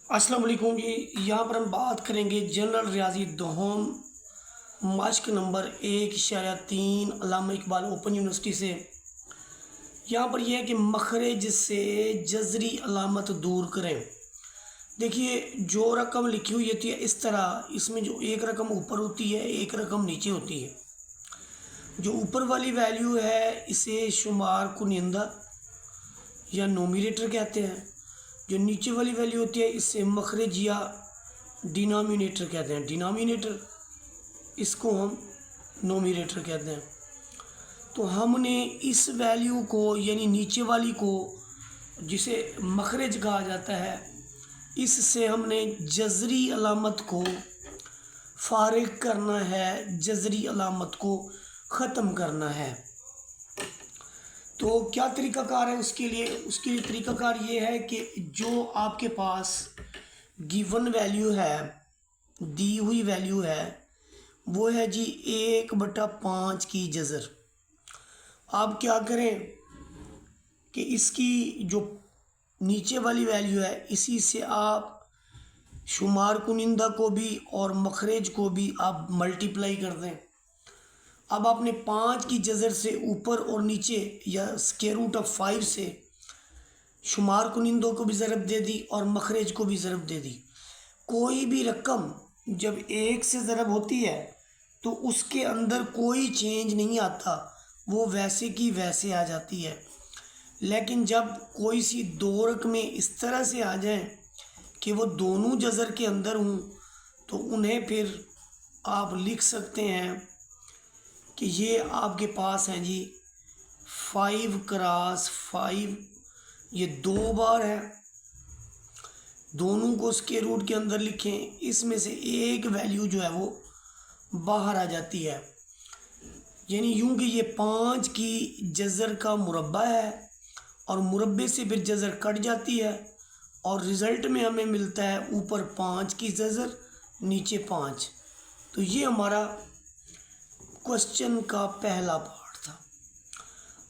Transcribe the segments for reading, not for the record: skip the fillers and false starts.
अस्सलाम वालेकुम जी। यहाँ पर हम बात करेंगे जनरल रियाजी दोहम मश्क नंबर 1.3 अल्लामा इकबाल ओपन यूनिवर्सिटी से। यहाँ पर यह है कि मखरज से जजरी अलामत दूर करें। देखिए, जो रकम लिखी हुई होती है इस तरह, इसमें जो एक रकम ऊपर होती है एक रकम नीचे होती है। जो ऊपर वाली वैल्यू है इसे शुमार कुनिंदा या नोमिनेटर कहते हैं। जो नीचे वाली वैल्यू होती है इससे मखरज या डिनोमिनेटर कहते हैं। डिनोमिनेटर इसको हम नोमिनेटर कहते हैं। तो हमने इस वैल्यू को यानी नीचे वाली को, जिसे मखरज कहा जाता है, इससे हमने जजरी अलामत को फारिग करना है, जजरी अलामत को ख़त्म करना है। तो क्या तरीक़ाकार है उसके लिए तरीक़ाकार ये है कि जो आपके पास गिवन वैल्यू है, दी हुई वैल्यू है, वो है जी 1/5 की जज़र। आप क्या करें कि इसकी जो नीचे वाली वैल्यू है इसी से आप शुमार कुनिंदा को भी और मखरज को भी आप मल्टीप्लाई कर दें। अब आपने 5 की जज़र से ऊपर और नीचे या स्क्वायर रूट ऑफ 5 से शुमार कुनिंदों को भी ज़रब दे दी और मखरज को भी ज़रब दे दी। कोई भी रकम जब 1 से ज़रब होती है तो उसके अंदर कोई चेंज नहीं आता, वो वैसे की वैसे आ जाती है। लेकिन जब कोई सी दो रकमें इस तरह से आ जाएं कि वो दोनों जज़र के अंदर हों तो उन्हें फिर आप लिख सकते हैं कि ये आपके पास हैं जी 5x5, ये 2 बार है। दोनों को स्क्वायर रूट के अंदर लिखें, इसमें से एक वैल्यू जो है वो बाहर आ जाती है। यानी यूं कि ये 5 की जज़र का मुरब्बा है और मुरब्बे से फिर जज़र कट जाती है और रिज़ल्ट में हमें मिलता है ऊपर 5 की जज़र, नीचे 5। तो ये हमारा क्वेश्चन का पहला पार्ट था।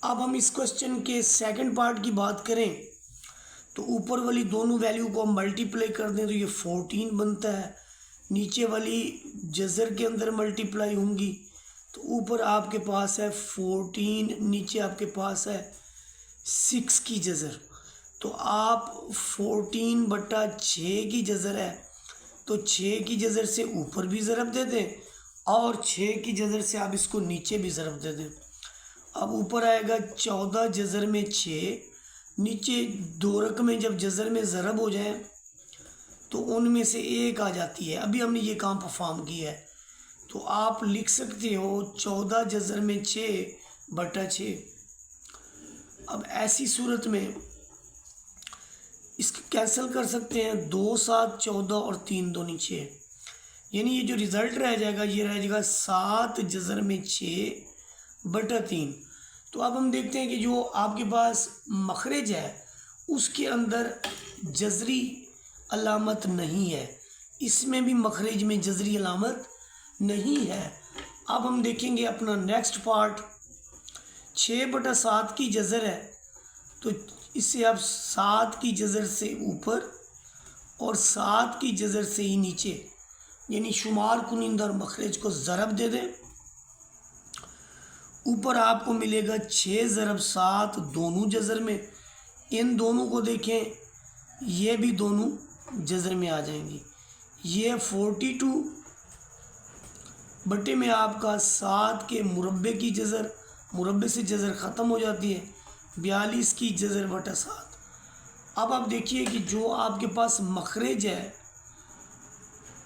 अब हम इस क्वेश्चन के सेकंड पार्ट की बात करें तो ऊपर वाली दोनों वैल्यू को हम मल्टीप्लाई कर दें तो ये 14 बनता है। नीचे वाली जज़र के अंदर मल्टीप्लाई होंगी तो ऊपर आपके पास है 14, नीचे आपके पास है 6 की जज़र। तो आप 14/6 की जज़र है तो 6 की जज़र से ऊपर भी ज़रब दे दें और 6 की जज़र से आप इसको नीचे भी ज़रब दे दें। अब ऊपर आएगा 14 जज़र में 6, नीचे दो रकमें जब जज़र में ज़रब हो जाएं तो उनमें से एक आ जाती है। अभी हमने ये काम परफॉर्म किया है तो आप लिख सकते हो 14 जज़र में 6/6। अब ऐसी सूरत में इसको कैंसिल कर सकते हैं, 2 7 14 और 3 दूनी 6। यानी ये जो रिज़ल्ट रह जाएगा ये रह जाएगा 7 जज़र में 6/3। तो अब हम देखते हैं कि जो आपके पास मखरज है उसके अंदर जज़री अलामत नहीं है, इसमें भी मखरज में जज़री अलामत नहीं है। अब हम देखेंगे अपना नेक्स्ट पार्ट। 6/7 की जज़र है तो इससे आप 7 की जज़र से ऊपर और 7 की जज़र से ही नीचे यानी शुमार कुनिंदा और मखरज को ज़रब दे दें। ऊपर आपको मिलेगा 6 × 7 दोनों जज़र में। इन दोनों को देखें, ये भी दोनों जज़र में आ जाएंगी। ये 42 बटे में आपका 7 के मुरब्बे की जज़र, मुरब्बे से जज़र ख़त्म हो जाती है, 42 की जज़र बटा 7। अब आप देखिए कि जो आपके पास मखरज है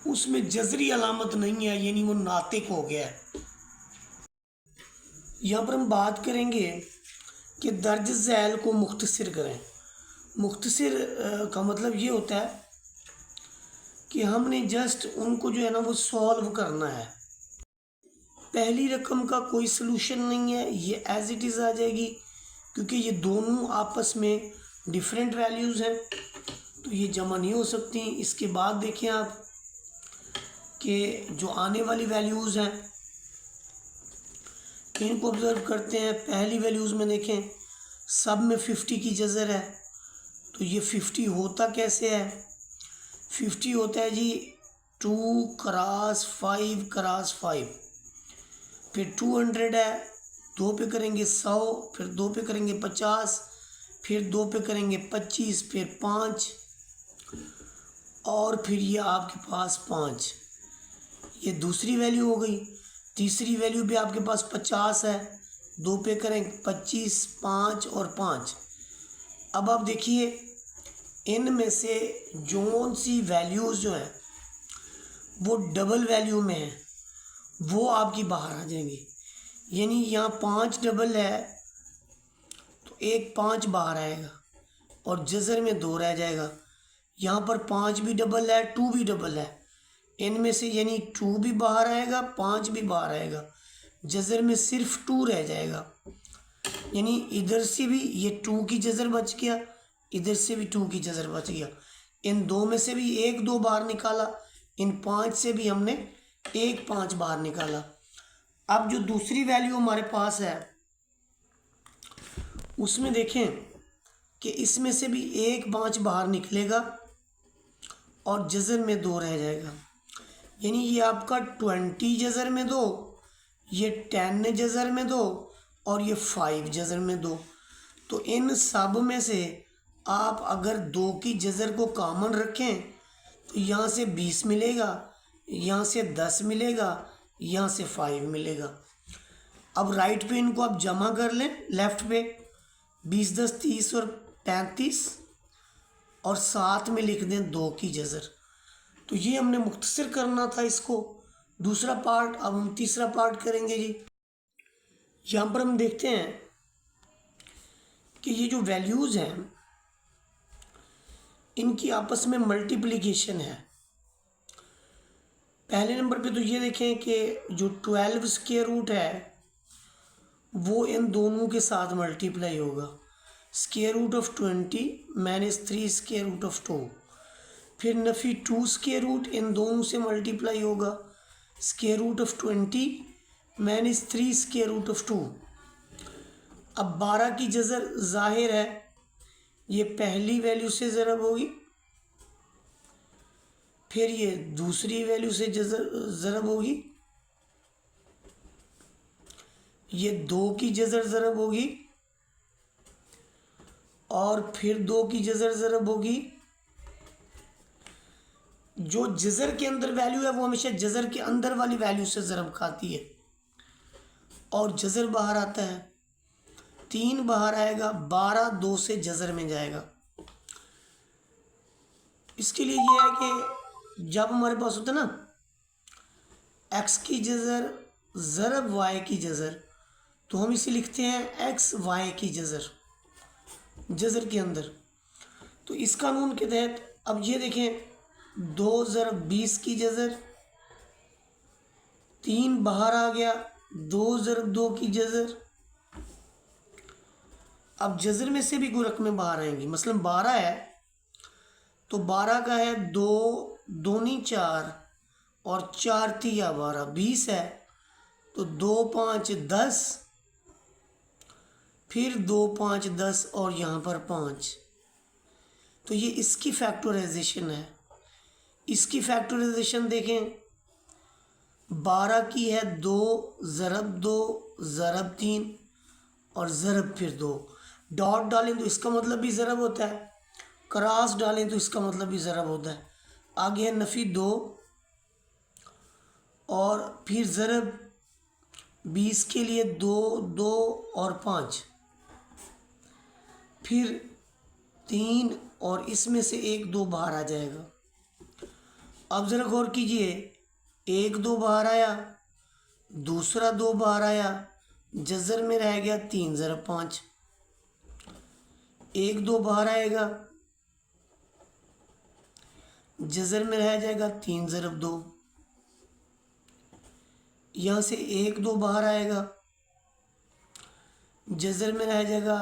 उसमें जज़री अलामत नहीं है, यानी वो नातिक हो गया है। यहाँ पर हम बात करेंगे कि दर्ज ज़ैल को मुख्तसर करें। मुख्तसर का मतलब ये होता है कि हमने जस्ट उनको जो है ना वो सॉल्व करना है। पहली रकम का कोई सलूशन नहीं है, ये एज इट इज़ आ जाएगी क्योंकि ये दोनों आपस में डिफरेंट वैल्यूज़ हैं तो ये जमा नहीं हो सकती। इसके बाद देखें आप कि जो आने वाली वैल्यूज़ हैं इनको ऑब्ज़र्व करते हैं। पहली वैल्यूज़ में देखें सब में 50 की जज़र है तो ये 50 होता कैसे है, 50 होता है जी 2 क्रॉस 5 क्रॉस 5। फिर 200 है, 2 पे करेंगे 100, फिर 2 पे करेंगे 50, फिर 2 पे करेंगे 25, फिर 5 और फिर ये आपके पास 5। ये दूसरी वैल्यू हो गई। तीसरी वैल्यू भी आपके पास 50 है, 2 पे करें 25, 5 और 5। अब आप देखिए इनमें से जोन सी वैल्यूज़ जो हैं वो डबल वैल्यू में है, वो आपकी बाहर आ जाएंगी। यानी यहाँ 5 डबल है तो एक 5 बाहर आएगा और जज़र में 2 रह जाएगा। यहाँ पर 5 भी डबल है, 2 भी डबल है, इनमें से यानी 2 भी बाहर आएगा, 5 भी बाहर आएगा, जज़र में सिर्फ 2 रह जाएगा। यानी इधर से भी ये 2 की जज़र बच गया, इधर से भी 2 की जज़र बच गया। इन 2 में से भी 1 2 बाहर निकाला, इन 5 से भी हमने 1 5 बाहर निकाला। अब जो दूसरी वैल्यू हमारे पास है उसमें देखें कि इसमें से भी 1 5 बाहर निकलेगा और जज़र में 2 रह जाएगा। यानी ये आपका 20 जज़र में 2, ये 10 जज़र में 2 और ये 5 जज़र में 2। तो इन सब में से आप अगर 2 की जज़र को कॉमन रखें तो यहाँ से 20 मिलेगा, यहाँ से 10 मिलेगा, यहाँ से 5 मिलेगा। अब राइट पे इनको आप जमा कर लें, लेफ़्ट पे 20 10 30 और 35 और साथ में लिख दें 2 की जज़र। तो ये हमने मुख्तसर करना था इसको, दूसरा पार्ट। अब हम तीसरा पार्ट करेंगे जी। यहाँ पर हम देखते हैं कि ये जो वैल्यूज़ हैं इनकी आपस में मल्टीप्लिकेशन है। पहले नंबर पे तो ये देखें कि जो 12 स्क्वायर रूट है वो इन दोनों के साथ मल्टीप्लाई होगा। Square root of 20 -3 square root of 2। फिर नफ़ी 2 स्क्वायर रूट इन दोनों से मल्टीप्लाई होगा। Square root of 20 -3 square root of 2। अब 12 की जज़र ज़ाहिर है ये पहली वैल्यू से ज़रब होगी, फिर ये दूसरी वैल्यू से ज़रब होगी, ये 2 की जज़र ज़रब होगी और फिर 2 की जज़र ज़रब होगी। जो जज़र के अंदर वैल्यू है वो हमेशा जज़र के अंदर वाली वैल्यू से ज़रब खाती है और जज़र बाहर आता है, 3 बाहर आएगा, 12 2 से जज़र में जाएगा। इसके लिए ये है कि जब हमारे पास होता है ना x की जज़र ज़रब y की जज़र, तो हम इसे लिखते हैं x y की जज़र, जज़र के अंदर। तो इस कानून के तहत अब ये देखें 2 ज़रब 20 की जज़र, 3 बाहर आ गया, 2 ज़रब 2 की जज़र। अब जज़र में से भी कोई रकमें बाहर आएंगी। मसलन 12 है तो 12 का है 2 दूनी 4 और 4 तिया 12। 20 है तो 2 5 10, फिर 2 5 10 और यहाँ पर 5। तो ये इसकी फैक्टराइजेशन है। इसकी फैक्टराइजेशन देखें, 12 की है 2 ज़रब 2 ज़रब 3 और ज़रब फिर 2। डॉट डालें तो इसका मतलब भी ज़रब होता है, क्रॉस डालें तो इसका मतलब भी ज़रब होता है। आगे है नफ़ी 2 और फिर ज़रब 20 के लिए 2 2 और 5, फिर 3 और इसमें से 1 2 बाहर आ जाएगा। अब ज़रा गौर कीजिए, 1 2 बाहर आया, दूसरा 2 बाहर आया, जज़र में रह गया 3 ज़रब 5। 1 2 बाहर आएगा, जज़र में रह जाएगा 3 ज़रब 2। यहाँ से 1 2 बाहर आएगा, जज़र में रह जाएगा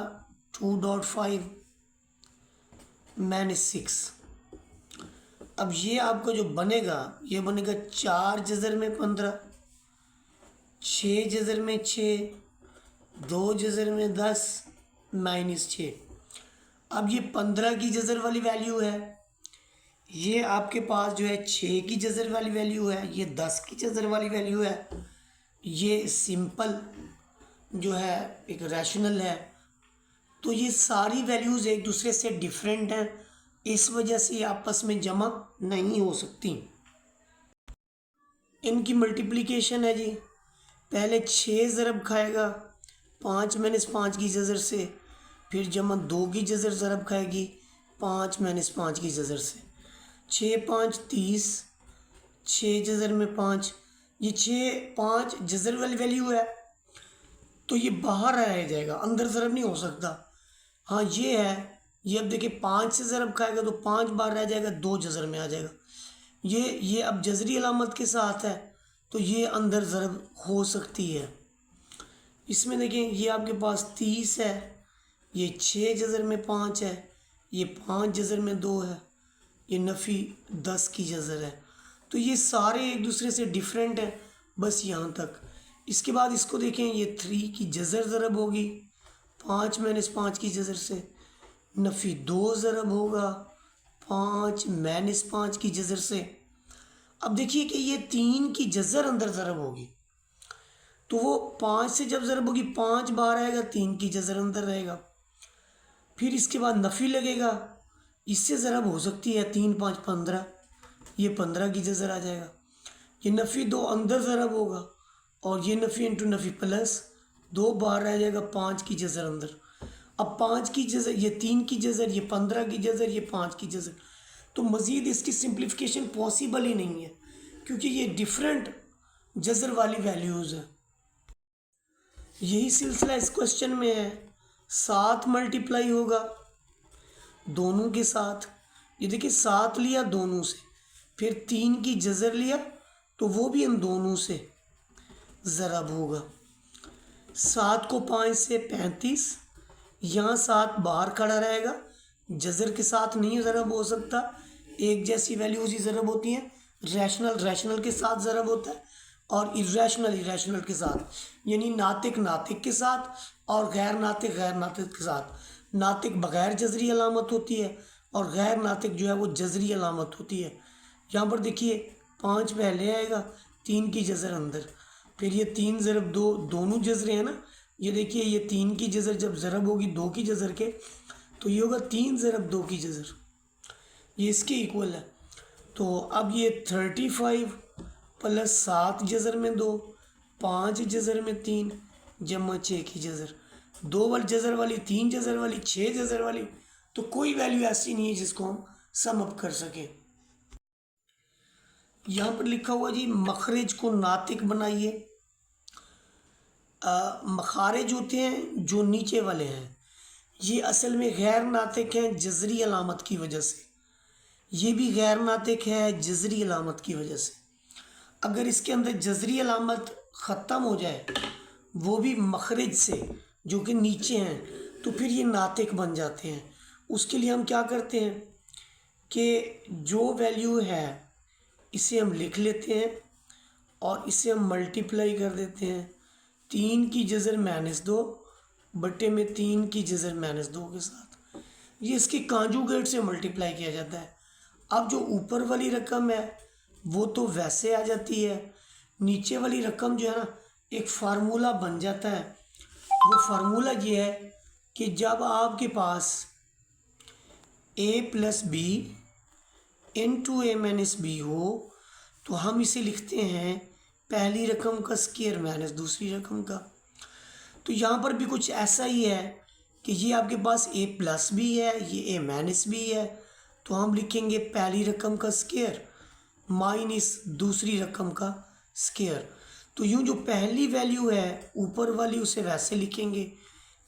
2.5 -6। अब ये आपका जो बनेगा ये बनेगा 4 जज़र में 15, 6 जज़र में 6, 2 जज़र में 10 -6। अब ये 15 की जज़र वाली वैल्यू है, ये आपके पास जो है 6 की जज़र वाली वैल्यू है, ये 10 की जज़र वाली वैल्यू है, ये सिंपल जो है एक रैशनल है। तो ये सारी वैल्यूज़ एक दूसरे से डिफरेंट हैं, इस वजह से ये आपस में जमा नहीं हो सकती। इनकी मल्टीप्लिकेशन है जी, पहले 6 ज़रब खाएगा 5 माइनस 5 की जज़र से, फिर जमा 2 की जज़र ज़रब खाएगी 5 माइनस 5 की जज़र से। 6 5 30, 6 जज़र में 5, ये 6 5 जज़र वाली वैल्यू है, तो ये बाहर रह जाएगा, अंदर ज़रब नहीं हो सकता। हाँ ये है, ये अब देखिए 5 से ज़रब खाएगा तो 5 बाहर रह जाएगा, 2 जज़र में आ जाएगा। ये अब जज़री अलामत के साथ है, तो ये अंदर ज़रब हो सकती है। इसमें देखिए ये आपके पास 30 है, ये 6 जज़र में 5 है, ये 5 जज़र में 2 है, ये नफ़ी 10 की जज़र है। तो ये सारे एक दूसरे से डिफरेंट हैं, बस यहाँ तक। इसके बाद इसको देखें, ये 3 की जज़र ज़रब होगी 5 माइनस 5 की जज़र से, नफ़ी 2 ज़रब होगा 5 माइनस 5 की जज़र से। अब देखिए कि ये 3 की जज़र अंदर ज़रब होगी, तो वो 5 से जब ज़रब होगी 5 बाहर आएगा, 3 की जज़र अंदर रहेगा। फिर इसके बाद नफ़ी लगेगा, इससे ज़रब हो सकती है 3 5 15, ये 15 की जज़र आ जाएगा। ये नफ़ी 2 अंदर ज़रब होगा, और ये नफ़ी इंटू नफ़ी प्लस 2 बाहर रह जाएगा, 5 की जज़र अंदर। अब 5 की जज़र, ये 3 की जज़र, ये 15 की जज़र, ये 5 की जज़र। तो मज़ीद इसकी सिंप्लीफिकेशन पॉसिबल ही नहीं है, क्योंकि ये डिफरेंट जज़र वाली वैल्यूज़ हैं। यही सिलसिला इस क्वेश्चन में है। 7 मल्टीप्लाई होगा दोनों के साथ, ये देखिए 7 लिया दोनों से, फिर 3 की जज़र लिया तो वो भी इन दोनों से ज़रब होगा। 7 को 5 से 35, यहाँ 7 बाहर खड़ा रहेगा, जज़र के साथ नहीं ज़रब हो सकता, एक जैसी वैल्यूज़ ही ज़रब होती हैं। रैशनल रैशनल के साथ ज़रब होता है, और इरेशनल इरेशनल के साथ, यानी नातिक नातिक के साथ और गैर नातिक के साथ। नातिक बग़ैर जज़री अलामत होती है, और गैर नातिक जो है वो जज़री अलामत होती है। यहाँ पर देखिए 5 पहले आएगा, 3 की जज़र अंदर, फिर ये 3 ज़रब 2, दोनों जज़रें हैं ना, ये देखिए ये 3 की जज़र जब ज़रब होगी 2 की जज़र के, तो ये होगा 3 ज़रब 2 की जज़र, ये इसके इक्वल है। तो अब ये 35 प्लस 7 जज़र में 2, 5 जज़र में 3, जमा 6 की जज़र, 2 वाली जज़र वाली, 3 जज़र वाली, 6 जज़र वाली, तो कोई वैल्यू ऐसी नहीं है जिसको हम सम अप कर सकें। यहाँ पर लिखा हुआ जी मखरज को नातिक बनाइए। मखारिज होते हैं जो नीचे वाले हैं, ये असल में गैर नातिक हैं जज़री अलामत की वजह से, ये भी गैर नातिक है जज़री अलामत की वजह से। अगर इसके अंदर जज़री अलामत ख़त्म हो जाए, वो भी मखरज से जो कि नीचे हैं, तो फिर ये नातिक बन जाते हैं। उसके लिए हम क्या करते हैं कि जो वैल्यू है इसे हम लिख लेते हैं, और इसे हम मल्टीप्लाई कर देते हैं 3 की जज़र -2 बटे में 3 की जज़र -2 के साथ। ये इसके कांजुगेट से मल्टीप्लाई किया जाता है। अब जो ऊपर वाली रकम है वो तो वैसे आ जाती है, नीचे वाली रकम जो है ना, एक फार्मूला बन जाता है। वो फार्मूला ये है कि जब आपके पास a plus B into A minus B हो, तो हम इसे लिखते हैं पहली रकम का स्क्वायर माइनस दूसरी रकम का। तो यहाँ पर भी कुछ ऐसा ही है कि ये आपके पास a प्लस भी है, ये a माइनस भी है, तो हम लिखेंगे पहली रकम का स्क्वायर माइनस दूसरी रकम का स्क्वायर। तो यूँ जो पहली वैल्यू है ऊपर वाली उसे वैसे लिखेंगे,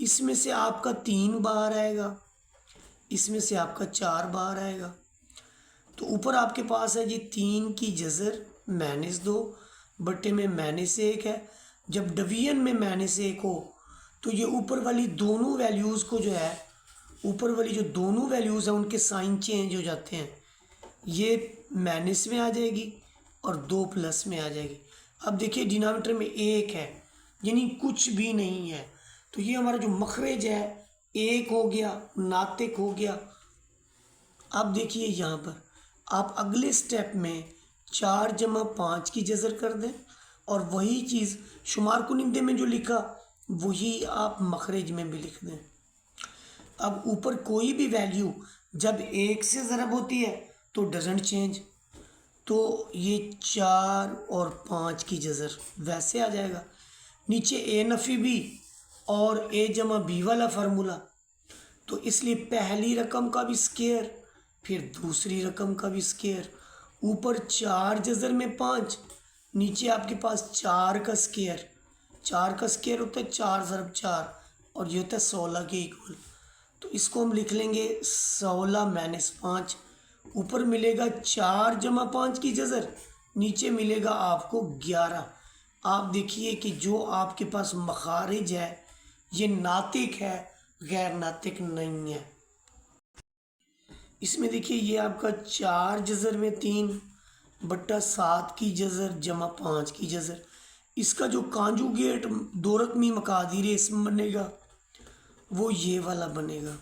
इसमें से आपका 3 बाहर आएगा, इसमें से आपका 4 बाहर आएगा। तो ऊपर आपके पास है जी 3 की जज़र -2 बटे में -1 है। जब डिवीजन में -1 हो तो ये ऊपर वाली दोनों वैल्यूज़ को जो है, ऊपर वाली जो दोनों वैल्यूज़ हैं उनके साइन चेंज हो जाते हैं, ये माइनस में आ जाएगी और 2 प्लस में आ जाएगी। अब देखिए डिनोमिनेटर में 1 है, यानी कुछ भी नहीं है, तो ये हमारा जो मखरज है 1 हो गया, नातिक हो गया। अब देखिए यहाँ पर आप अगले स्टेप में 4 + 5 की जज़र कर दें और वही चीज़ शुमार कुनिंदे में जो लिखा वही आप मखरज में भी लिख दें। अब ऊपर कोई भी वैल्यू जब 1 से ज़रब होती है तो डजेंट चेंज, तो ये 4 और 5 की जज़र वैसे आ जाएगा। नीचे ए नफ़ी बी और ए जमा बी वाला फार्मूला, तो इसलिए पहली रकम का भी स्केयर फिर दूसरी रकम का भी स्केयर। ऊपर 4 जज़र में 5, नीचे आपके पास 4 का स्केयर। 4 का स्केयर होता है 4 × 4 और ये होता है 16 के इक्वल। तो इसको हम लिख लेंगे 16 - 5। ऊपर मिलेगा 4 + 5 की जज़र, नीचे मिलेगा आपको 11। आप देखिए कि जो आपके पास मखारिज है ये नातिक है, गैर नातिक नहीं है। इसमें देखिए ये आपका 4 जज़र में 3 बट्टा 7 की जज़र जमा 5 की जज़र, इसका जो कांजुगेट दो रकमी मकादीर इसमें बनेगा वो ये वाला बनेगा।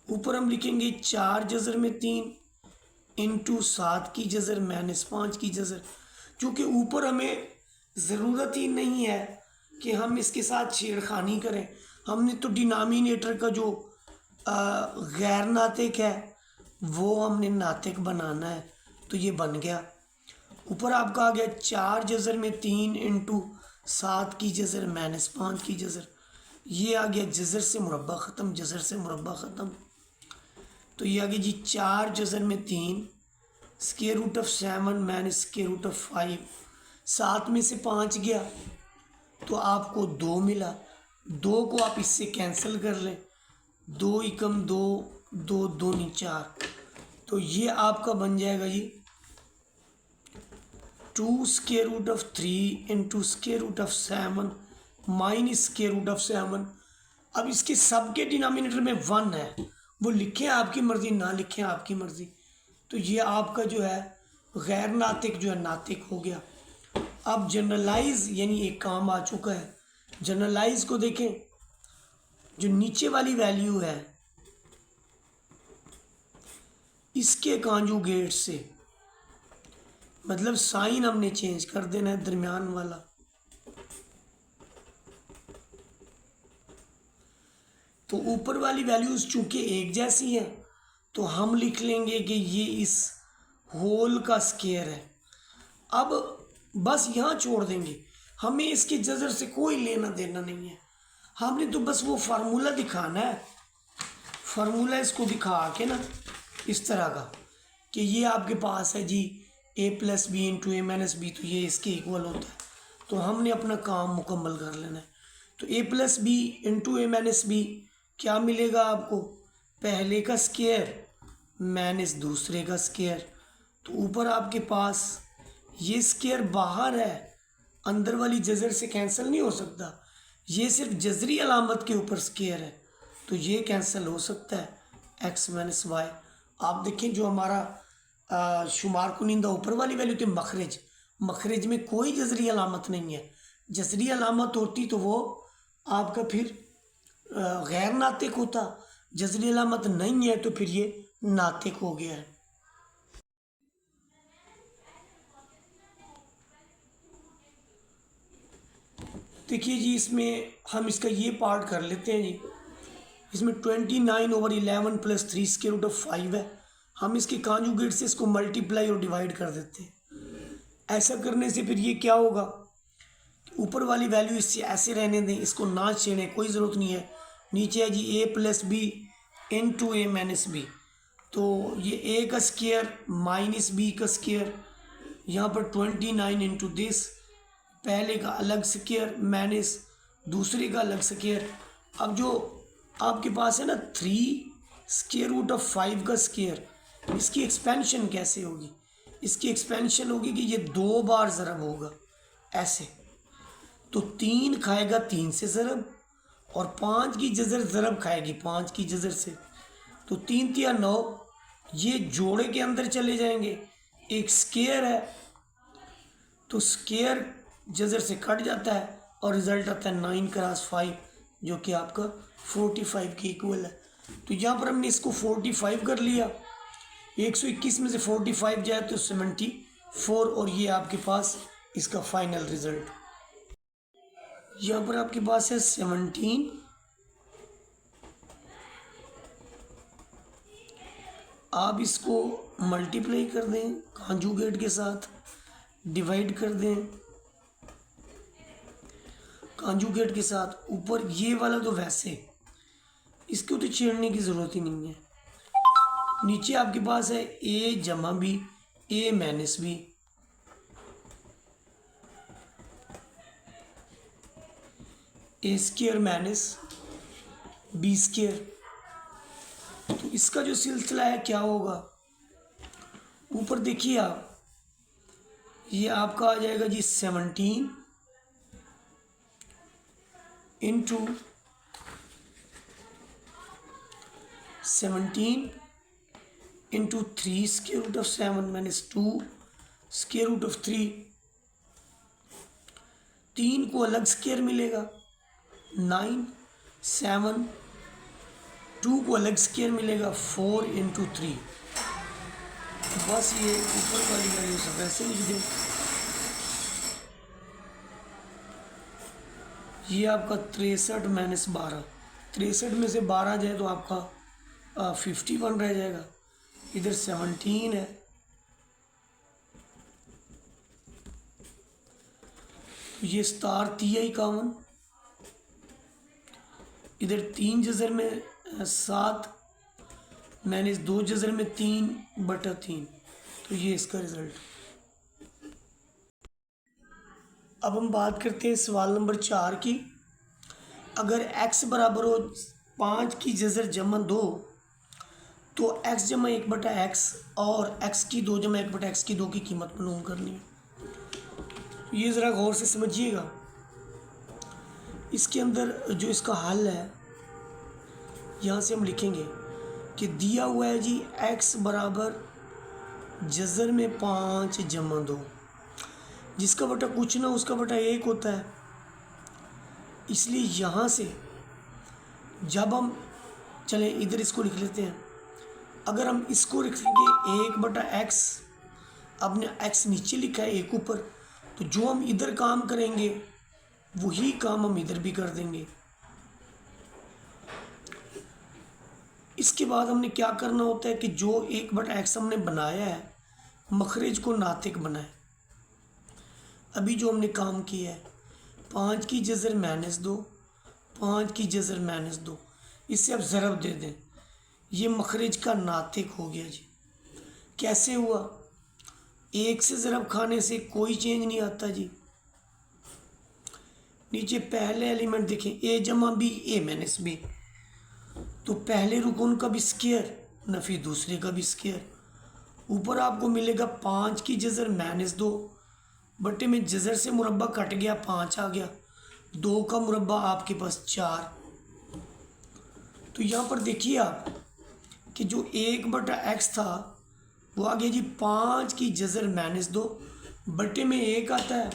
ऊपर हम लिखेंगे 4 जज़र में 3 इंटू 7 की जज़र -5 की जज़र। चूँकि ऊपर हमें ज़रूरत ही नहीं है कि हम इसके साथ छेड़खानी करें, हमने तो डिनोमिनेटर का जो गैर नातिक है वो हमने नातिक बनाना है, तो ये बन गया। ऊपर आपका आ गया 4 जज़र में 3 इंटू 7 की जज़र -5 की जज़र। ये आ गया जज़र से मुरब्बा ख़त्म, जज़र से मुरब्बा ख़त्म। तो ये आ गया जी 4 जज़र में 3 √7 - √5। 7 में से 5 गया तो आपको 2 मिला। 2 को आप इससे कैंसिल कर लें, 2 × 2 2 2 × 4, तो ये आपका बन जाएगा जी 2 √3 इंटू √7 माइनस √7। अब इसके सब के डिनोमिनेटर में 1 है, वो लिखें आपकी मर्ज़ी ना लिखें आपकी मर्ज़ी। तो ये आपका जो है गैर नातिक जो है नातिक हो गया। अब जनरलाइज यानी एक काम आ चुका है। जनरलाइज को देखें, जो नीचे वाली वैल्यू है इसके कांजुगेट से, मतलब साइन हमने चेंज कर देना है दरमियान वाला। तो ऊपर वाली वैल्यूज चूंकि एक जैसी है तो हम लिख लेंगे कि ये इस होल का स्केयर है। अब बस यहाँ छोड़ देंगे, हमें इसके जज़र से कोई लेना देना नहीं है, हमने तो बस वो फार्मूला दिखाना है। फार्मूला इसको दिखा के ना इस तरह का कि ये आपके पास है जी a + b into a - b, तो ये इसके इक्वल होता है, तो हमने अपना काम मुकम्मल कर लेना है। तो a + b into a - b क्या मिलेगा आपको, पहले का स्केयर माइनस दूसरे का स्केयर। तो ऊपर आपके पास ये स्केयर बाहर है, अंदर वाली जज़र से कैंसिल नहीं हो सकता, ये सिर्फ जज़री अलामत के ऊपर स्केयर है, तो ये कैंसिल हो सकता है x - y। आप देखें जो हमारा शुमार कुनिंदा ऊपर वाली वैल्यू थी मखरज, मखरज में कोई जज़री अलामत नहीं है। जज़री अलामत होती तो वो आपका फिर गैर नातिक होता, जज़री अलामत नहीं है तो फिर ये नातिक हो गया है। देखिए जी इसमें हम इसका ये पार्ट कर लेते हैं जी। इसमें 29/11 + 3√5 है, हम इसके कांजुगेट से इसको मल्टीप्लाई और डिवाइड कर देते हैं। ऐसा करने से फिर ये क्या होगा, ऊपर वाली वैल्यू इससे ऐसे रहने दें, इसको ना छेड़ें, कोई ज़रूरत नहीं है। नीचे है जी a + b into a - b, तो ये a का स्केयर माइनस b का स्केयर, यहाँ पर 29 इंटू दिस, पहले का अलग स्केयर माइनस दूसरे का अलग स्केयर। अब जो आपके पास है ना 3√5 का स्केयर, इसकी एक्सपेंशन कैसे होगी, इसकी एक्सपेंशन होगी कि ये 2 बार ज़रब होगा ऐसे, तो 3 खाएगा 3 से ज़रब और 5 की जज़र ज़रब खाएगी 5 की जज़र से, तो 3 × 9, ये जोड़े के अंदर चले जाएंगे। एक स्केयर है तो स्केयर जज़र से कट जाता है और रिज़ल्ट आता है 9 × 5 जो कि आपका 45 के इक्वल है। तो यहाँ पर हमने इसको 45 कर लिया, 121 में से 45 जाए तो 74, और ये आपके पास इसका फाइनल रिजल्ट। यहाँ पर आपके पास है 17, आप इसको मल्टीप्लाई कर दें कॉन्जुगेट के साथ, डिवाइड कर दें कॉन्जुगेट के साथ। ऊपर ये वाला तो वैसे इसको तो छेड़ने की ज़रूरत ही नहीं है। नीचे आपके पास है a जमा b, a minus b, a square minus b square. तो इसका जो सिलसिला है क्या होगा, ऊपर देखिए आप, ये आपका आ जाएगा जी 17 into 17 into 3 square root of 7 minus 2 square root of 3। 3 को अलग स्क्वायर मिलेगा 9, 7, 2 को अलग स्क्वायर मिलेगा 4 इंटू 3। बस ये ऊपर वाली वैल्यू सब ऐसे लिख दें। ये आपका 63 माइनस 12, 63 में से 12 जाए तो आपका 51 रह जाएगा। इधर 17 है, ये स्टार 53, इधर 3 जज़र में 7 माइनस 2 जज़र में 3/3, तो ये इसका रिज़ल्ट। अब हम बात करते हैं सवाल नंबर 4 की। अगर x बराबर हो 5 की जज़र जमा 2, तो x जमा 1/x और x की 2 जमा 1/x की 2 की कीमत मालूम करनी है। ये ज़रा गौर से समझिएगा। इसके अंदर जो इसका हल है, यहाँ से हम लिखेंगे कि दिया हुआ है जी x बराबर जज़र में 5 जमा 2, जिसका बटा कुछ ना उसका बटा 1 होता है। इसलिए यहाँ से जब हम चलें इधर इसको लिख लेते हैं, अगर हम इसको लिखेंगे 1/x, आपने x नीचे लिखा है 1 ऊपर, तो जो हम इधर काम करेंगे वही काम हम इधर भी कर देंगे। इसके बाद हमने क्या करना होता है कि जो 1/x हमने बनाया है, मखरज को नातिक बनाए। अभी जो हमने काम किया है 5 की जज़र माइनस 2, 5 की जज़र माइनस 2, इससे आप ज़रब दे दें, ये मखरज का नातिक हो गया जी। कैसे हुआ, 1 से ज़रब खाने से कोई चेंज नहीं आता जी। नीचे पहले एलिमेंट देखें, a जमा b, a माइनस b, तो पहले रुकन का भी स्क्वायर नफी दूसरे का भी स्क्वायर। ऊपर आपको मिलेगा 5 की जज़र माइनस 2 बटे में जज़र से मुरब्बा कट गया 5 आ गया, 2 का मुरब्बा आपके पास 4। तो यहाँ पर देखिए आप कि जो 1/x था वो आ गया जी 5 की जज़र माइनस 2 बटे में 1 आता है।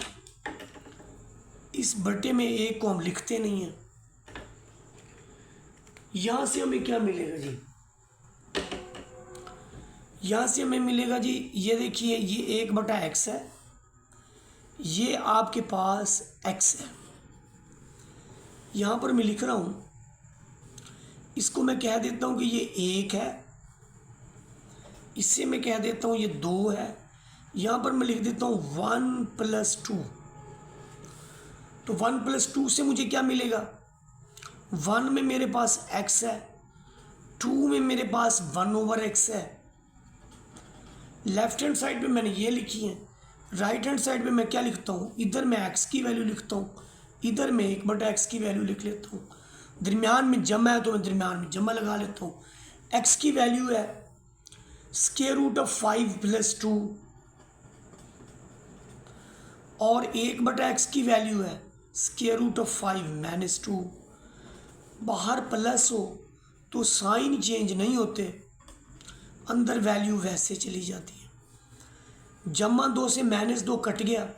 इस बटे में 1 को हम लिखते नहीं हैं। यहाँ से हमें क्या मिलेगा जी, यहाँ से हमें मिलेगा जी, ये देखिए ये 1/x है, ये आपके पास x है। यहाँ पर मैं लिख रहा हूँ, इसको मैं कह देता हूँ कि ये 1 है, इससे मैं कह देता हूँ ये 2 है। यहाँ पर मैं लिख देता हूँ 1 + 2, तो 1 + 2 से मुझे क्या मिलेगा, 1 में मेरे पास x है, 2 में मेरे पास 1/x है। लेफ्ट हैंड साइड पे मैंने ये लिखी है, राइट हैंड साइड पे मैं क्या लिखता हूँ, इधर मैं x की वैल्यू लिखता हूँ, इधर मैं 1/x की वैल्यू लिख लेता हूँ। दरमियान में जमा है तो मैं दरमियान में जमा लगा लेता हूँ। x की वैल्यू है √5 + 2 और 1/x की वैल्यू है √5 - 2। बाहर प्लस हो तो साइन चेंज नहीं होते, अंदर वैल्यू वैसे चली जाती है। जमा 2 से -2 कट गया,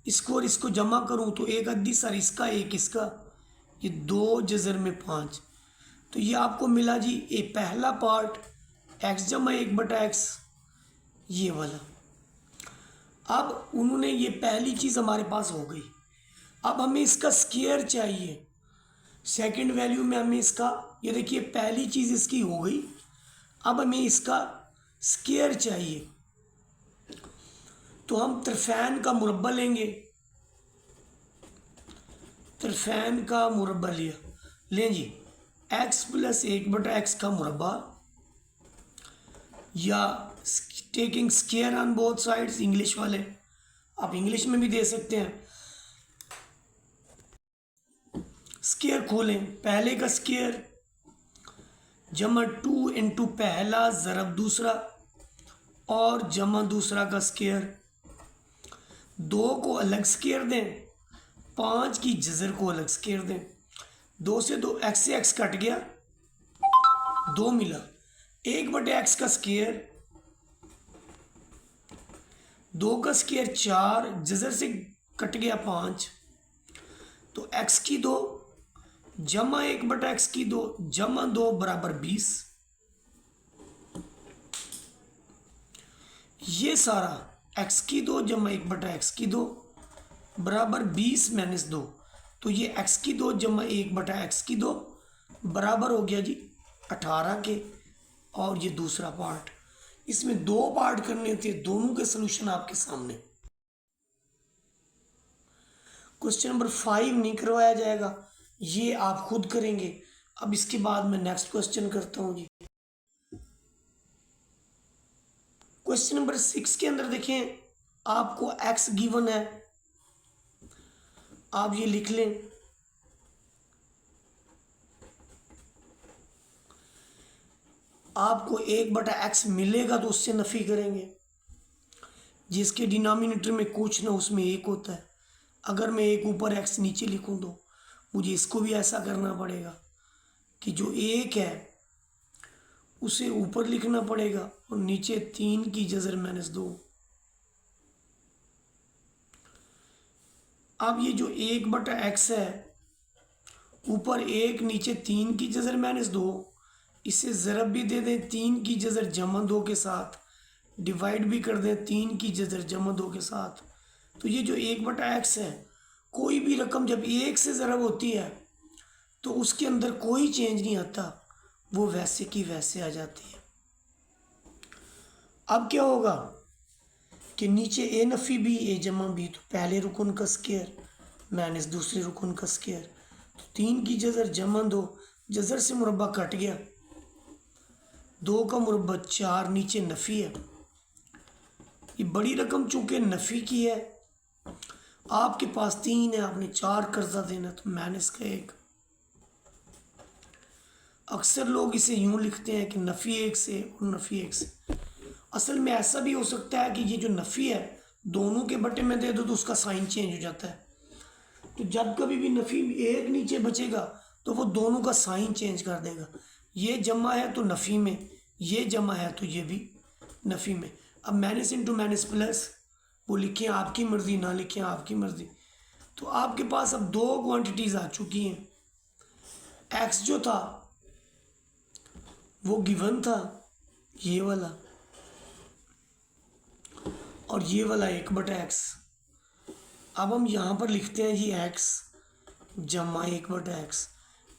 इसको और इसको जमा करूं तो 1 अद्दी सर इसका 1 इसका, ये 2 जज़र में 5, तो ये आपको मिला जी ये पहला पार्ट x जमा 1/x ये वाला। अब उन्होंने ये पहली चीज़ हमारे पास हो गई। अब हमें इसका स्क्वायर चाहिए। सेकंड वैल्यू में हमें इसका, ये देखिए पहली चीज़ इसकी हो गई। अब हमें इसका स्क्वायर चाहिए, तो हम तरफैन का मुरब्बा लेंगे। तरफैन का मुरब्बा लिया, लें जी x + 1/x का मुरब्बा, या taking square on both sides, English वाले आप इंग्लिश में भी दे सकते हैं। स्क्वायर खोलें, पहले का स्क्वायर जमा 2 × पहला ज़रब दूसरा और जमा दूसरा का स्क्वायर। 2 को अलग स्क्वायर दें, 5 की जज़र को अलग स्क्वायर दें। 2 से 2 x से x कट गया, 2 मिला। 1/x का स्क्वायर, 2 का स्क्वायर 4, जज़र से कट गया 5, तो x की 2 जमा 1/x की 2 जमा 2 बराबर 20। ये सारा x की 2 जमा 1/x की 2 बराबर 20 - 2, तो ये x की 2 जमा 1/x की 2 बराबर हो गया जी 18 के। और ये दूसरा पार्ट, इसमें 2 पार्ट करने थे, दोनों के सलूशन आपके सामने। क्वेश्चन नंबर 5 नहीं करवाया जाएगा, ये आप खुद करेंगे। अब इसके बाद मैं नेक्स्ट क्वेश्चन करता हूं जी। क्वेश्चन नंबर 6 के अंदर देखें, आपको x गिवन है, आप ये लिख लें। आपको 1/x मिलेगा तो उससे नफ़ी करेंगे। जिसके डिनोमिनेटर में कुछ ना उसमें 1 होता है। अगर मैं 1 ऊपर x नीचे लिखूं तो मुझे इसको भी ऐसा करना पड़ेगा कि जो 1 है उसे ऊपर लिखना पड़ेगा और नीचे 3 की जज़र -2। अब ये जो 1/x है, ऊपर 1 नीचे 3 की जज़र -2, इसे ज़रब भी दे दें 3 की जज़र जमा 2 के साथ, डिवाइड भी कर दें 3 की जज़र जमा 2 के साथ, तो ये जो 1/x है, कोई भी रकम जब 1 से ज़रब होती है तो उसके अंदर कोई चेंज नहीं आता, वो वैसे की वैसे आ जाती है। अब क्या होगा कि नीचे a नफ़ी b a जमा b, तो पहले रुकन का स्क्वायर माइनस दूसरे रुकन का स्क्वायर, तो 3 की जज़र जमा 2, जज़र से मुरब्बा कट गया, 2 का मुरब्बा 4, नीचे नफ़ी है। ये बड़ी रकम चूंकि नफ़ी की है, आपके पास 3 है, आपने 4 कर्जा देना, तो माइनस का 1। अक्सर लोग इसे यूं लिखते हैं कि नफ़ी 1 से और नफ़ी 1 से। असल में ऐसा भी हो सकता है कि ये जो नफ़ी है दोनों के बटे में दे दो तो उसका साइन चेंज हो जाता है। तो जब कभी भी नफ़ी 1 नीचे बचेगा तो वो दोनों का साइन चेंज कर देगा। ये जमा है तो नफ़ी में, ये जमा है तो ये भी नफ़ी में। अब माइनस इंटू माइनस प्लस, वो लिखें आपकी मर्ज़ी, ना लिखें आपकी मर्ज़ी। तो आपके पास अब 2 क्वांटिटीज़ आ चुकी हैं। एक्स जो था वो गिवन था, ये वाला, और ये वाला 1/x। अब हम यहाँ पर लिखते हैं जी x जमा 1/x।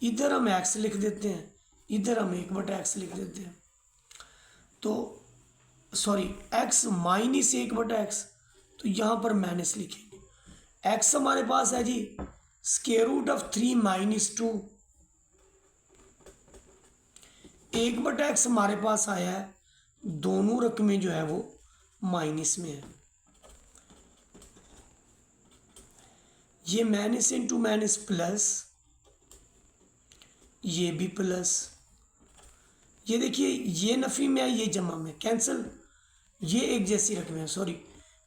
इधर हम x लिख देते हैं, इधर हम 1/x लिख देते हैं। तो सॉरी x माइनस 1/x, तो यहाँ पर माइनस लिखेंगे। x हमारे पास है जी स्क्वायर रूट ऑफ 3 - 2। 1/x हमारे पास आया है, दोनों रकमें जो है वो माइनस में है। ये माइनस इंटू माइनस प्लस, ये भी प्लस। ये देखिए ये नफ़ी में है, ये जमा में, कैंसिल। ये एक जैसी रकमें हैं, सॉरी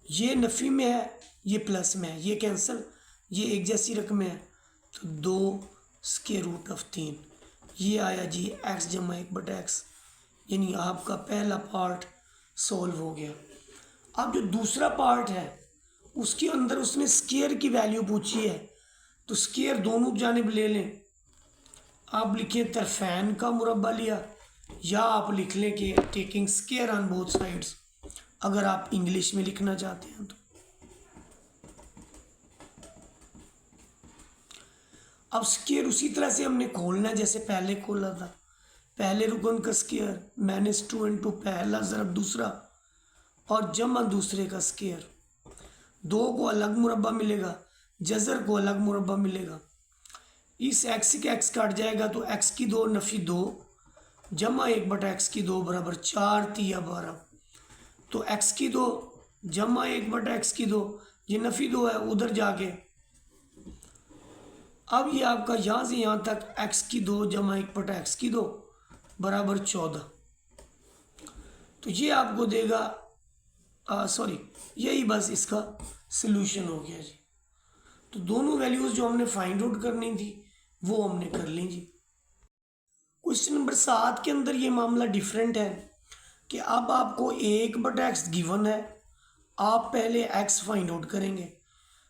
ये नफ़ी में है, ये प्लस में है, ये कैंसिल। ये एक जैसी रकमें हैं, तो 2 स्क्वायर रूट ऑफ 3। ये आया जी x जमा 1/x, यानी आपका पहला पार्ट सॉल्व हो गया। अब जो दूसरा पार्ट है उसके अंदर उसने स्क्वायर की वैल्यू पूछी है, तो स्क्वायर दोनों जानिब ले लें। आप लिखें तरफैन का मुरब्बा लिया, या आप लिख लें कि taking square on both sides, अगर आप इंग्लिश में लिखना चाहते हैं तो। अब स्क्वायर उसी तरह से हमने खोलना है जैसे पहले खोला था। पहले रुकन का स्क्वायर -2 इंटू पहला ज़रब दूसरा और जमा दूसरे का स्क्वायर। दो को अलग मुरब्बा मिलेगा, जज़र को अलग मुरब्बा मिलेगा। इस एक्स के एक्स काट जाएगा तो एक्स की 2 नफ़ी 2 जमा 1/x की 2 बराबर 4 तिया 12। तो x की 2 जमा 1/x की 2, ये नफ़ी 2 है उधर जाके। अब ये आपका यहाँ से यहाँ तक x की 2 जमा 1/x की 2 बराबर 14। तो ये आपको देगा सॉरी, यही बस इसका सलूशन हो गया जी। तो दोनों वैल्यूज़ जो हमने फाइंड आउट करनी थी वो हमने कर ली जी। क्वेश्चन नंबर 7 के अंदर ये मामला डिफरेंट है कि अब आपको 1/x गिवन है, आप पहले x फाइंड आउट करेंगे।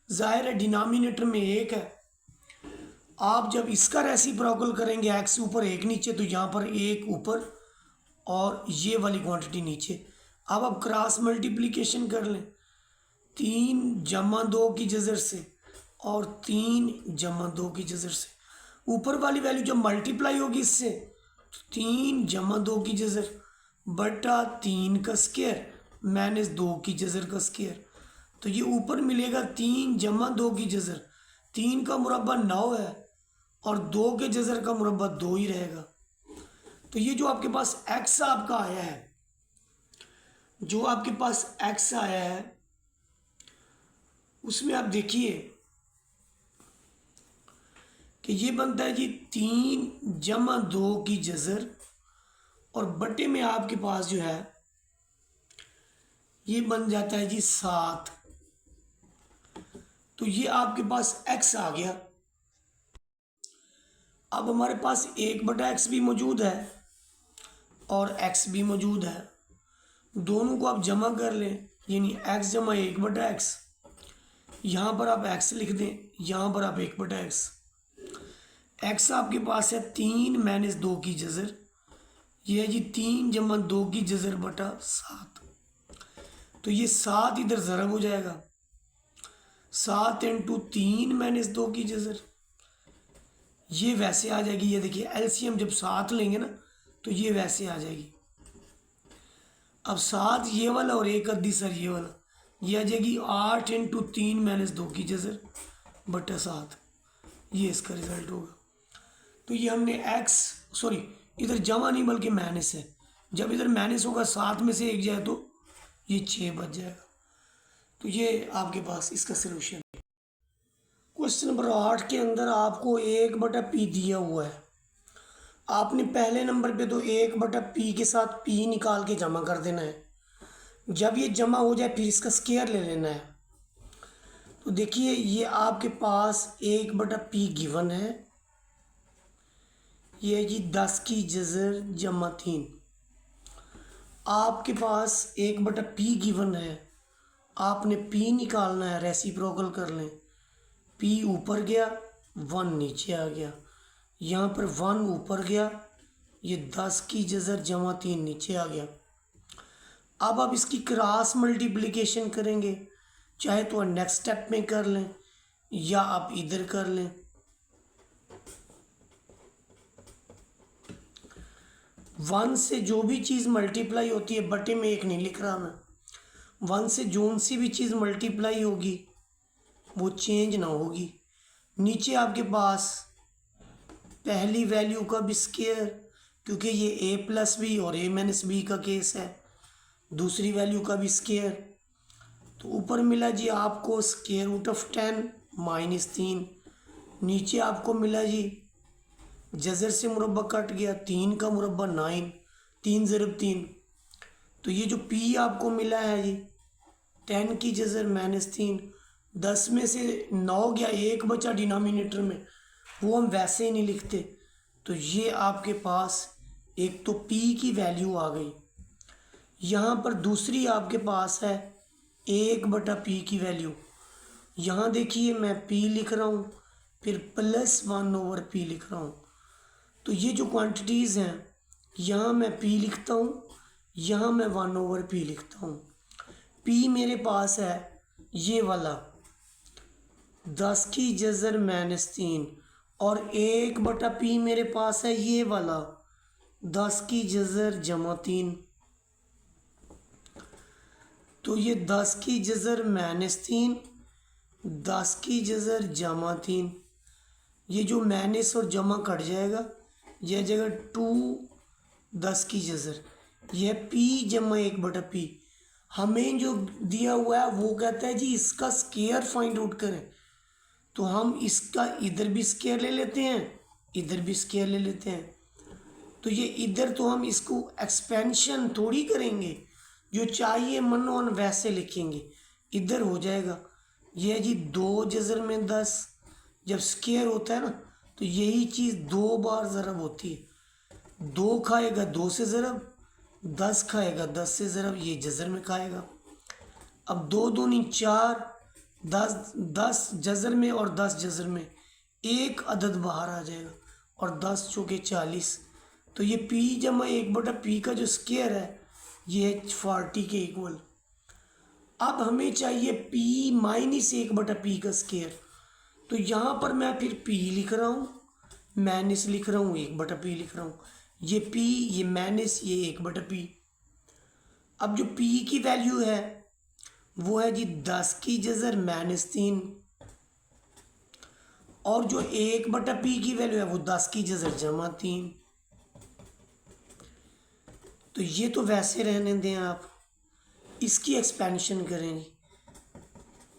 जाहिर है डिनोमिनेटर में 1 है, आप जब इसका रेसिप्रोकल करेंगे x ऊपर 1 नीचे, तो यहाँ पर 1 ऊपर और ये वाली क्वांटिटी नीचे। अब आप क्रॉस मल्टीप्लिकेशन कर लें 3 जमा 2 की जज़र से और 3 जमा 2 की जज़र से। ऊपर वाली वैल्यू जब मल्टीप्लाई होगी इससे तो 3 जमा 2 की जज़र बटा 3 का स्क्वायर माइनस 2 की जज़र का स्क्वायर। तो ये ऊपर मिलेगा 3 जमा 2 की जज़र, 3 का मुरब्बा 9 है और 2 के जज़र का मुरब्बा 2 ही रहेगा। तो ये जो आपके पास x आपका आया है, जो आपके पास x आया है उसमें आप देखिए कि ये बनता है जी 3 जमा 2 की जज़र और बटे में आपके पास जो है ये बन जाता है जी 7। तो ये आपके पास x आ गया। अब हमारे पास 1/x भी मौजूद है और x भी मौजूद है, दोनों को आप जमा कर लें, यानी x जमा 1/x। यहाँ पर आप x लिख दें, यहाँ पर आप 1/x। x आपके पास है 3 माइनस 2 की जज़र, ये है जी 3 जमा 2 की जज़र बटा 7। तो ये 7 इधर ज़रब हो जाएगा, 7 इंटू 3 माइनस 2 की जज़र, ये वैसे आ जाएगी। ये देखिए एलसीएम जब 7 लेंगे ना तो ये वैसे आ जाएगी। अब 7 ये वाला और 1 अद्दी सर ये वाला, ये आ जाएगी 8 इंटू 3 माइनस 2 की जज़र बटा 7। ये इसका रिज़ल्ट होगा। तो ये हमने इधर जमा नहीं बल्कि माइनस है, जब इधर माइनस होगा 7 में से 1 जाए तो ये 6 बच जाएगा। तो ये आपके पास इसका सलूशन। क्वेश्चन नंबर 8 के अंदर आपको 1/p दिया हुआ है। आपने पहले नंबर पे तो 1/p के साथ p निकाल के जमा कर देना है। जब ये जमा हो जाए फिर इसका स्क्वायर ले लेना है। तो देखिए ये आपके पास 1/p गिवन है, ये है जी 10 की जज़र जमा 3। आपके पास 1/p गिवन है, आपने p निकालना है, रेसिप्रोकल कर लें। p ऊपर गया 1 नीचे आ गया, यहाँ पर 1 ऊपर गया, ये 10 की जज़र जमा 3 नीचे आ गया। अब आप इसकी क्रॉस मल्टीप्लिकेशन करेंगे, चाहे तो नेक्स्ट स्टेप में कर लें या आप इधर कर लें। 1 से जो भी चीज़ मल्टीप्लाई होती है, बटे में 1 नहीं लिख रहा मैं, 1 से जोन सी भी चीज़ मल्टीप्लाई होगी वो चेंज ना होगी। नीचे आपके पास पहली वैल्यू का भी स्क्वायर, क्योंकि ये a+b और a-b का केस है, दूसरी वैल्यू का भी स्क्वायर। तो ऊपर मिला जी आपको स्क्वायर रूट ऑफ 10 -3, नीचे आपको मिला जी जज़र से मुरब्बा कट गया, 3 का मुरब्बा 9, 3 ज़रब 3। तो ये जो p आपको मिला है जी 10 की जज़र -3, 10 में से 9 गया, 1 बचा डिनोमिनेटर में, वो हम वैसे ही नहीं लिखते। तो ये आपके पास एक तो p की वैल्यू आ गई, यहाँ पर दूसरी आपके पास है 1/p की वैल्यू। यहाँ देखिए मैं p लिख रहा हूँ, फिर +1/p लिख रहा हूँ। तो ये जो क्वांटिटीज़ हैं, यहाँ मैं p लिखता हूँ, यहाँ मैं 1/p लिखता हूँ। p मेरे पास है ये वाला 10 की जज़र -3 और 1/p मेरे पास है ये वाला 10 की जज़र -3। तो ये 10 की जज़र -3, 10 की जज़र -3, ये जो माइनस और जमा कट जाएगा, यह जगह 2 10 की जज़र, यह p जमा 1/p। हमें जो दिया हुआ है वो कहता है जी इसका स्क्वायर फाइंड आउट करें। तो हम इसका इधर भी स्क्वायर ले लेते हैं, इधर भी स्क्वायर ले लेते हैं। तो ये इधर तो हम इसको एक्सपेंशन थोड़ी करेंगे, जो चाहिए मनोन वैसे लिखेंगे, इधर हो जाएगा। यह जी 2 जज़र में 10, जब स्क्वायर होता है ना तो यही चीज़ 2 बार ज़रब होती है। 2 खाएगा 2 से ज़रब, 10 खाएगा 10 से ज़रब, ये जज़र में खाएगा। अब 2 दूनी 4, 10 जज़र में और 10 जज़र में एक अदद बाहर आ जाएगा और 10 चौके 40। तो ये p जमा 1/p का जो स्क्वायर है ये है 40 के इक्वल। अब हमें चाहिए p माइनस 1/p का स्क्वायर। तो यहाँ पर मैं फिर p लिख रहा हूँ, माइनस लिख रहा हूँ, 1/p लिख रहा हूँ। ये p, ये माइनस, ये 1/p। अब जो p की वैल्यू है वो है जी 10 की जज़र -3 और जो 1/p की वैल्यू है वो 10 की जज़र -3। तो ये तो वैसे रहने दें आप, इसकी एक्सपेंशन करेंगे।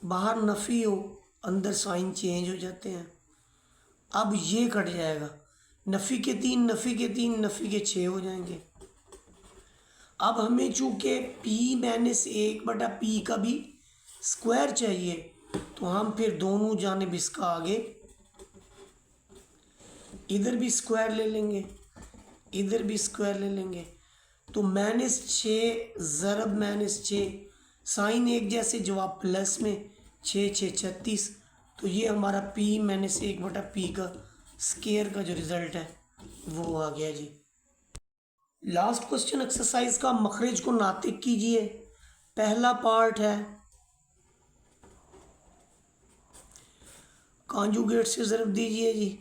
बाहर नफ़ी हो, अंदर साइन चेंज हो जाते हैं। अब ये कट जाएगा, नफ़ी के 3, नफ़ी के 3, नफ़ी के 6 हो जाएंगे। अब हमें चूँकि p माइनस 1/p का भी स्क्वायर चाहिए, तो हम फिर दोनों जानिब इसका आगे इधर भी स्क्वायर ले लेंगे, इधर भी स्क्वायर ले लेंगे। तो -6 ज़रब -6, साइन एक जैसे, जवाब प्लस में, 6 6 36। तो ये हमारा p माइनस 1/p का स्क्वायर का जो रिज़ल्ट है वो आ गया जी। लास्ट क्वेश्चन एक्सरसाइज का, मखरज को नातिक कीजिए। पहला पार्ट है कॉन्जुगेट से ज़रब दीजिए जी।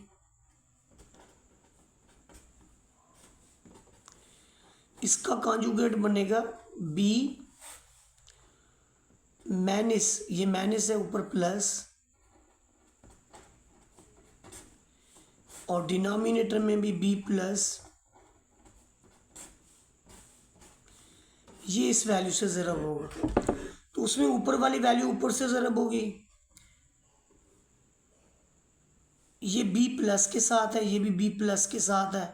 इसका कॉन्जुगेट बनेगा b माइनस, ये माइनस है ऊपर प्लस, और डिनोमिनेटर में भी b प्लस, ये इस वैल्यू से ज़रब होगा। तो उसमें ऊपर वाली वैल्यू ऊपर से ज़रब होगी, ये b प्लस के साथ है, ये भी b प्लस के साथ है,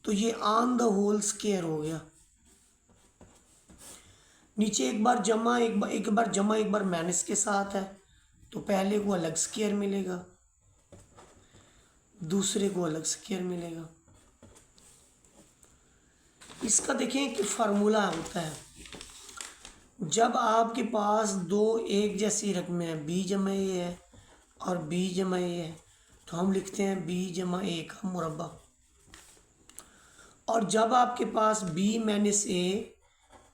तो ये ऑन द होल स्क्वायर हो गया। नीचे एक बार जमा, एक बार जमा, एक बार माइनस के साथ है, तो पहले को अलग स्क्वायर मिलेगा, दूसरे को अलग स्क्वायर मिलेगा। इसका देखें कि फार्मूला होता है, जब आपके पास दो एक जैसी रकमें हैं, b जमा a है और b जमा a है, तो हम लिखते हैं b जमा a का मुरब्बा। और जब आपके पास b minus a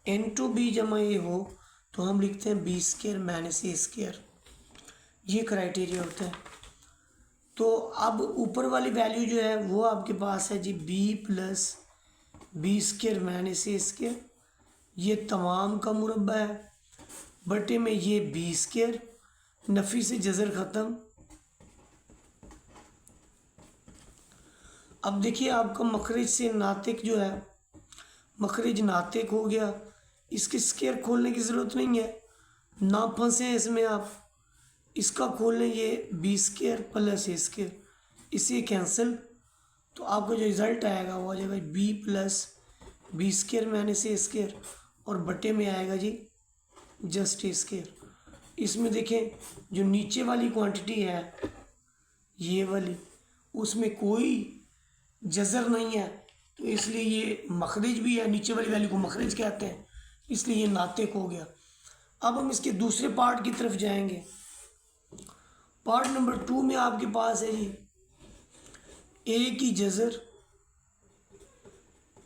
into b जमा a हो, तो हम लिखते हैं b square minus a square. ये क्राइटेरिया होता है। तो अब ऊपर वाली वैल्यू जो है वो आपके पास है जी b plus b square minus a square, ये तमाम का मुरब्बा है, बटे में ये b स्क्वायर, नफ़ी से जज़र ख़त्म। अब देखिए आपका मखरज से नातिक जो है, मखरज नातिक हो गया, इसके स्क्वायर खोलने की ज़रूरत नहीं है, ना फंसे इसमें आप। इसका खोल लें, ये b square plus a square, इसे कैंसिल, तो आपका जो रिज़ल्ट आएगा वो आ जाएगा b plus b square minus a square, और बटे में आएगा जी जस्ट a स्क्वायर। इसमें देखें जो नीचे वाली क्वांटिटी है ये वाली, उसमें कोई जज़र नहीं है, तो इसलिए ये मखरज भी है, नीचे वाली वैल्यू को मखरज कहते हैं, इसलिए ये नातिक हो गया। अब हम इसके दूसरे पार्ट की तरफ जाएंगे। पार्ट नंबर 2 में आपके पास है जी a की जज़र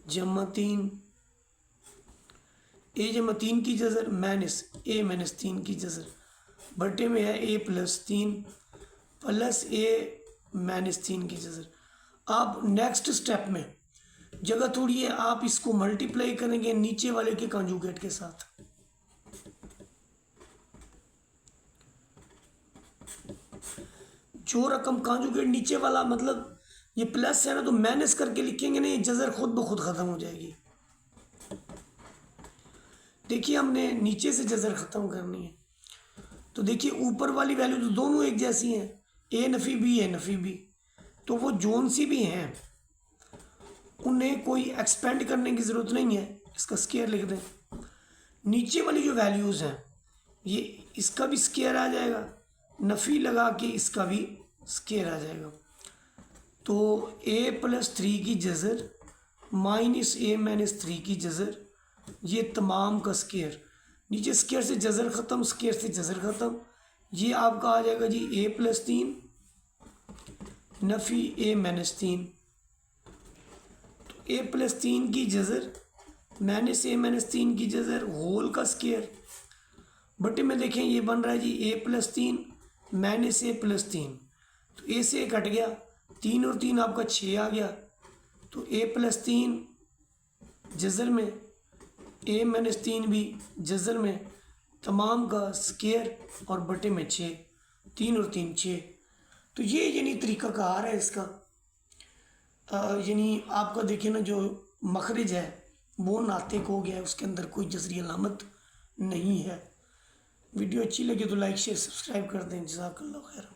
जमा 3 ए जमा 3 की जज़र माइनस ए माइनस 3 की जज़र बटे में है ए प्लस 3 प्लस ए माइनस 3 की जज़र। आप नेक्स्ट स्टेप में जगह थोड़ी है, आप इसको मल्टीप्लाई करेंगे नीचे वाले के कॉन्जुगेट के साथ। जो रकम कॉन्जुगेट नीचे वाला, मतलब ये प्लस है ना, तो माइनस करके लिखेंगे ना, ये जज़र खुद ब खुद ख़त्म हो जाएगी। देखिए हमने नीचे से जज़र ख़त्म करनी है, तो देखिए ऊपर वाली वैल्यू तो दोनों एक जैसी हैं, ए नफ़ी बी ए नफ़ी बी, तो वो जोन सी भी हैं उन्हें कोई एक्सपेंड करने की ज़रूरत नहीं है। इसका स्केयर लिख दें। नीचे वाली जो वैल्यूज़ हैं ये इसका भी स्केयर आ जाएगा, नफ़ी लगा के इसका भी स्केयर आ जाएगा। तो ए प्लस 3 की जज़र माइनस ए माइनस 3 की जज़र, ये तमाम का स्केयर। नीचे स्केयर से जज़र ख़त्म, स्केयर से जज़र ख़त्म। ये आपका आ जाएगा जी ए प्लस 3 नफ़ी ए माइनस 3। तो ए प्लस 3 की जज़र माइनस ए माइनस 3 की जज़र होल का स्केयर बटे में देखें ये बन रहा है जी ए प्लस 3 माइनस ए प्लस 3। तो ए से कट गया, 3 और 3 आपका 6 आ गया। तो ए प्लस 3 जज़र में, ए माइनस 3 भी जज़र में, तमाम का स्केयर और बटे में 6, 3 और 3 6। तो ये यानी तरीक़ाकार है इसका। यानी आपका देखिए ना जो मखरज है वो नातिक हो गया है, उसके अंदर कोई जज़री अलामत नहीं है। वीडियो अच्छी लगे तो लाइक शेयर सब्सक्राइब कर दें। जज़ाकल्लाह खैर।